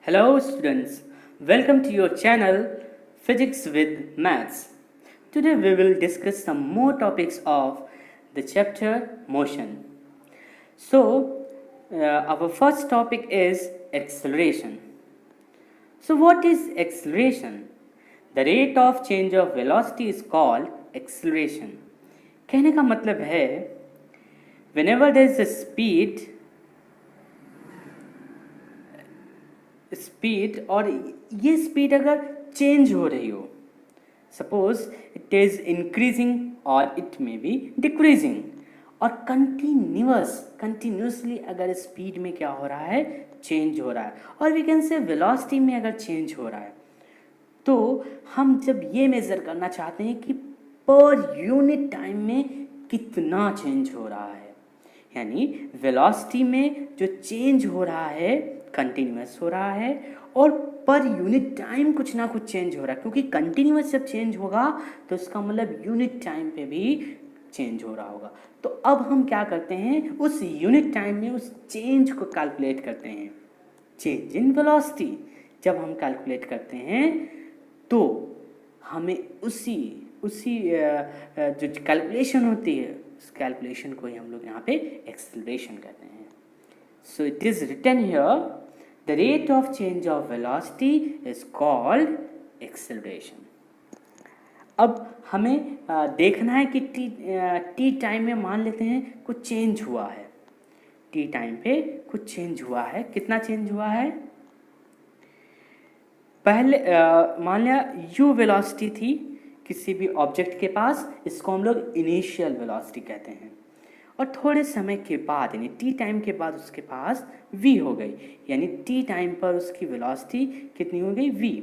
Hello students, welcome to your channel Physics with Maths. Today we will discuss some more topics of the chapter motion. Our first topic is acceleration. So what is acceleration? The rate of change of velocity is called acceleration. कहने का मतलब है whenever there is a speed और ये speed अगर change हो रही हो, सपोज इट इज इंक्रीजिंग और इट मे बी डिक्रीजिंग, और कंटिन्यूसली अगर स्पीड में क्या हो रहा है, चेंज हो रहा है, और वी कैन से वेलोसिटी में अगर चेंज हो रहा है, तो हम जब ये मेजर करना चाहते हैं कि पर यूनिट टाइम में कितना चेंज हो रहा है, यानी वेलोसिटी में जो चेंज हो रहा है कंटिन्यूस हो रहा है और पर यूनिट टाइम कुछ ना कुछ चेंज हो रहा है, क्योंकि कंटिन्यूस जब चेंज होगा तो इसका मतलब यूनिट टाइम पे भी चेंज हो रहा होगा। तो अब हम क्या करते हैं, उस यूनिट टाइम में उस चेंज को कैलकुलेट करते हैं। चेंज इन वेलोसिटी जब हम कैलकुलेट करते हैं तो हमें उसी जो कैलकुलेशन होती है उस कैलकुलेशन को ही हम लोग यहाँ पे एक्सेलरेशन कहते हैं। So it is written here, the rate of change of velocity is called acceleration. अब हमें देखना है कि t टाइम में मान लेते हैं कुछ चेंज हुआ है, t टाइम पे कुछ चेंज हुआ है। कितना चेंज हुआ है? पहले मान लिया u वेलोसिटी थी किसी भी ऑब्जेक्ट के पास, इसको हम लोग इनिशियल वेलोसिटी कहते हैं, और थोड़े समय के बाद यानी टी टाइम के बाद उसके पास v हो गई, यानी टी टाइम पर उसकी वेलोसिटी कितनी हो गई, v।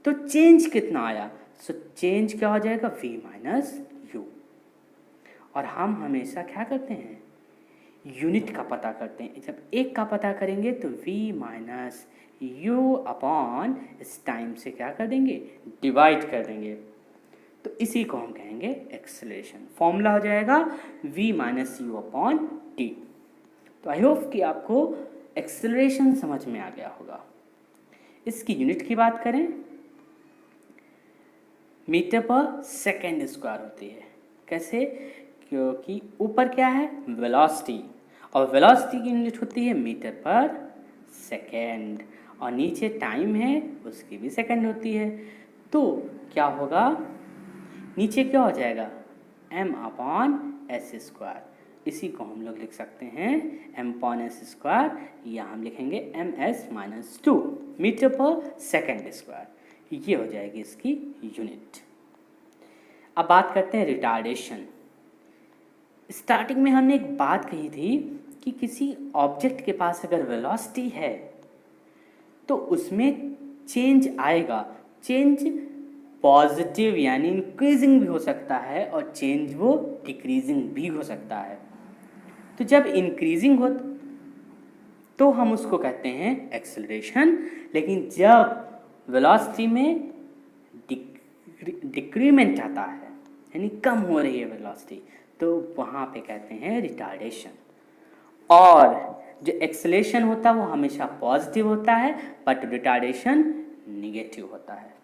तो चेंज कितना आया? सो चेंज क्या हो जाएगा, v माइनस यू। और हम हमेशा क्या करते हैं, यूनिट का पता करते हैं। जब एक का पता करेंगे तो v माइनस यू अपॉन इस टाइम से क्या कर देंगे, डिवाइड कर देंगे। तो इसी को हम कहेंगे एक्सेलरेशन। फॉर्मूला हो जाएगा v minus u upon t. तो आई होप कि आपको एक्सेलरेशन समझ में आ गया होगा। इसकी यूनिट की बात करें, मीटर पर सेकेंड स्क्वायर होती है। कैसे? क्योंकि ऊपर क्या है, वेलोसिटी, और वेलोसिटी की यूनिट होती है मीटर पर सेकेंड, और नीचे टाइम है उसकी भी सेकेंड होती है। तो क्या होगा, नीचे क्या हो जाएगा, m अपॉन एस स्क्वायर। इसी को हम लोग लिख सकते हैं m अपॉन एस स्क्वायर, या हम लिखेंगे एम एस माइनस 2 मीटर पर सेकेंड स्क्वायर। ये हो जाएगी इसकी यूनिट। अब बात करते हैं रिटार्डेशन। स्टार्टिंग में हमने एक बात कही थी कि किसी ऑब्जेक्ट के पास अगर वेलोसिटी है तो उसमें चेंज आएगा। चेंज पॉजिटिव यानी इंक्रीजिंग भी हो सकता है, और चेंज वो डिक्रीजिंग भी हो सकता है। तो जब इंक्रीजिंग हो तो हम उसको कहते हैं एक्सेलरेशन, लेकिन जब वेलोसिटी में डिक्रीमेंट आता है यानी कम हो रही है वेलोसिटी, तो वहाँ पे कहते हैं रिटार्डेशन। और जो एक्सेलरेशन होता है वो हमेशा पॉजिटिव होता है, बट रिटार्डेशन निगेटिव होता है।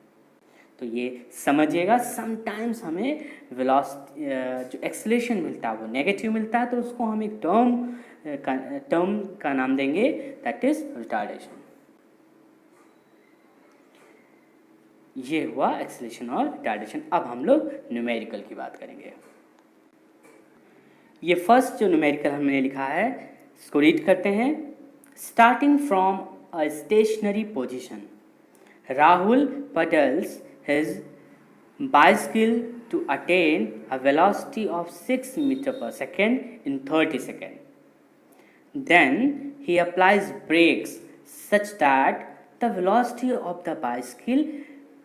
तो ये समझिएगा, समटाइम्स हमें वेलोसिटी जो एक्सेलरेशन मिलता है वो नेगेटिव मिलता है, तो उसको हम एक टर्म का नाम देंगे, दैट इज रिटार्डेशन। ये हुआ एक्सेलरेशन और रिटार्डेशन। अब हम लोग न्यूमेरिकल की बात करेंगे। ये फर्स्ट जो न्यूमेरिकल हमने लिखा है इसको रीड करते हैं। Starting from a stationary position, Rahul pedals his bicycle to attain a velocity of 6 meters per second in 30 seconds. Then he applies brakes such that the velocity of the bicycle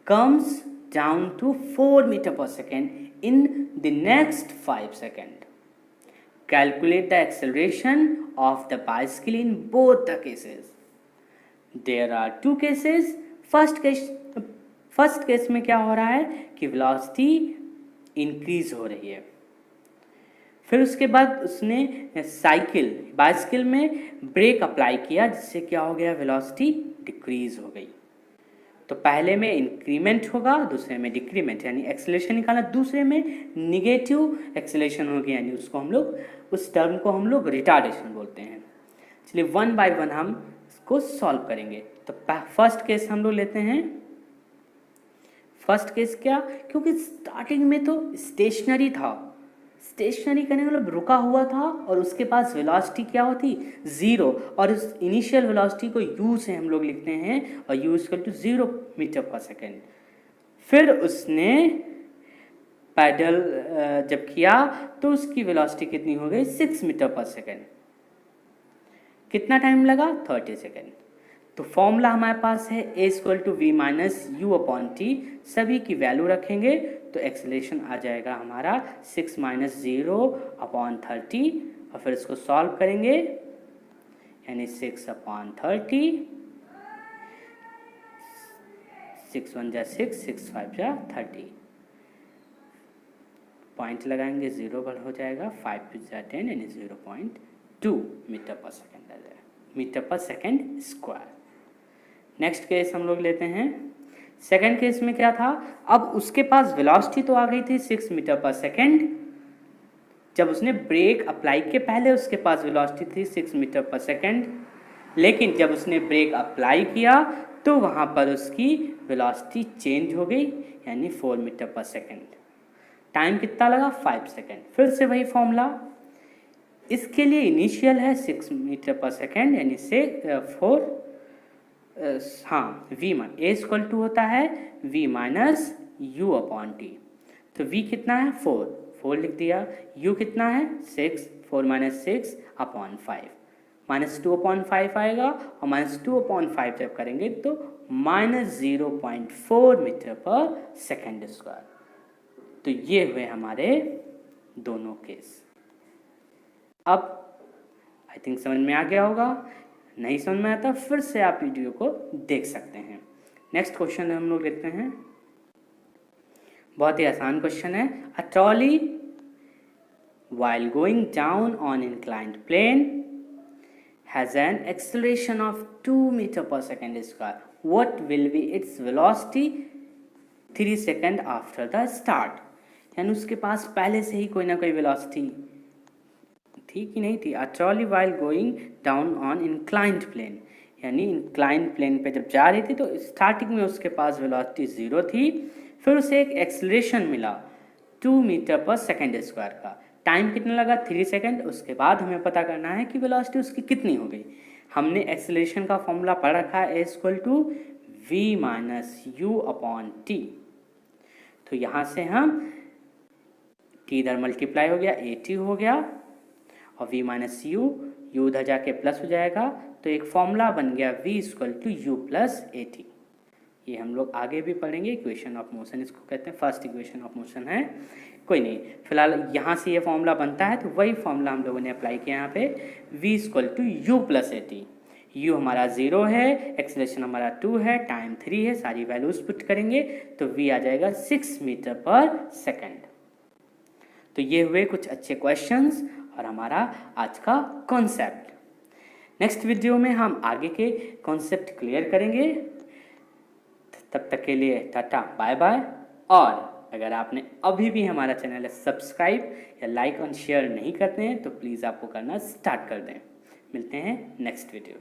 comes down to 4 meters per second in the next 5 seconds. Calculate the acceleration of the bicycle in both the cases. There are two cases. First case में क्या हो रहा है कि velocity increase हो रही है। फिर उसके बाद उसने बाइसिकल में ब्रेक अप्लाई किया, जिससे क्या हो गया, वेलोसिटी डिक्रीज हो गई। तो पहले में इंक्रीमेंट होगा, दूसरे में डिक्रीमेंट, यानी एक्सेलरेशन निकाला, दूसरे में निगेटिव एक्सेलरेशन हो गया, यानी उसको हम लोग, उस टर्म को हम लोग रिटार्डेशन बोलते हैं। चलिए वन बाय वन हम इसको सॉल्व करेंगे। तो फर्स्ट केस हम लोग लेते हैं। फर्स्ट केस क्या, क्योंकि स्टार्टिंग में तो स्टेशनरी था, स्टेशनरी करने मतलब रुका हुआ था, और उसके पास वेलोसिटी क्या होती, जीरो, और उस इनिशियल वेलोसिटी को u से हम लोग लिखते हैं, और u इक्वल टू 0 मीटर पर सेकेंड। फिर उसने पैडल जब किया तो उसकी वेलोसिटी कितनी हो गई, 6 मीटर पर सेकेंड। कितना टाइम लगा, 30 सेकेंड। तो फॉर्मूला हमारे पास है a equal to v minus u upon t. सभी की वैल्यू रखेंगे तो एक्सेलरेशन आ जाएगा हमारा 6 माइनस 0 अपॉन 30, और फिर इसको सॉल्व करेंगे, यानी 6 अपॉन 30, 6 1 जा 6, 6 5 जा 30, पॉइंट लगाएंगे, 0 पर हो जाएगा, 5 2 जा 10, यानी 0.2 मीटर पर सेकेंड आ जाएगा, मीटर पर सेकेंड स्क्वायर। नेक्स्ट केस हम लोग लेते हैं। सेकेंड केस में क्या था, अब उसके पास वेलोसिटी तो आ गई थी 6 मीटर पर सेकेंड, जब उसने ब्रेक अप्लाई के पहले उसके पास वेलोसिटी थी 6 मीटर पर सेकेंड, लेकिन जब उसने ब्रेक अप्लाई किया तो वहाँ पर उसकी वेलोसिटी चेंज हो गई, यानी 4 मीटर पर सेकेंड। टाइम कितना लगा, 5 सेकेंड। फिर से वही फॉर्मूला, इसके लिए इनिशियल है 6 मीटर पर सेकेंड, यानी से 4 v मान a इक्वल टू होता है v minus u upon t. तो v कितना है, 4 लिख दिया, u कितना है 6, 4 माइनस 6 अपॉन 5, माइनस 2 अपॉन 5 आएगा, और माइनस 2 अपॉन 5 जब करेंगे तो माइनस 0.4 मीटर पर सेकेंड स्क्वायर। तो ये हुए हमारे दोनों केस। अब आई थिंक समझ में आ गया होगा, नहीं समझ में आता फिर से आप वीडियो को देख सकते हैं। नेक्स्ट क्वेश्चन हम लोग देखते हैं, बहुत ही आसान क्वेश्चन है। A trolley while going down on inclined plane has an acceleration of 2 meter per second square. What will be its velocity 3 second after the start? यानी उसके पास पहले से ही कोई ना कोई वेलोसिटी थी कि नहीं थी। A trolley while going down on inclined plane, यानी इंक्लाइंड प्लेन पे जब जा रही थी तो स्टार्टिंग में उसके पास वेलोसिटी 0 थी, फिर उसे एक एक्सेलरेशन मिला 2 मीटर पर सेकेंड स्क्वायर का। टाइम कितना लगा, 3 सेकेंड। उसके बाद हमें पता करना है कि वेलोसिटी उसकी कितनी हो गई। हमने एक्सेलरेशन का फॉर्मूला पढ़ रखा है, a equal to v minus u upon t. तो यहाँ से हम t इधर मल्टीप्लाई हो गया, at हो गया, और v माइनस यू उधर जाके प्लस हो जाएगा, तो एक फॉर्मूला बन गया v equal to u plus a t. ये हम लोग आगे भी पढ़ेंगे, इक्वेशन ऑफ मोशन इसको कहते हैं, फर्स्ट इक्वेशन ऑफ मोशन है, कोई नहीं, फिलहाल यहाँ से ये फॉर्मूला बनता है, तो वही फॉर्मूला हम लोगों ने अप्लाई किया यहाँ पे, v equal to u plus a t. U हमारा 0 है, एक्सेलरेशन हमारा 2 है, टाइम 3 है, सारी वैल्यूज पुट करेंगे तो v आ जाएगा 6 मीटर पर सेकेंड। तो ये हुए कुछ अच्छे क्वेश्चंस और हमारा आज का कॉन्सेप्ट। नेक्स्ट वीडियो में हम आगे के कॉन्सेप्ट क्लियर करेंगे। तब तक के लिए टाटा बाय बाय। और अगर आपने अभी भी हमारा चैनल सब्सक्राइब या लाइक और शेयर नहीं करते हैं तो प्लीज़ आपको करना स्टार्ट कर दें। मिलते हैं नेक्स्ट वीडियो।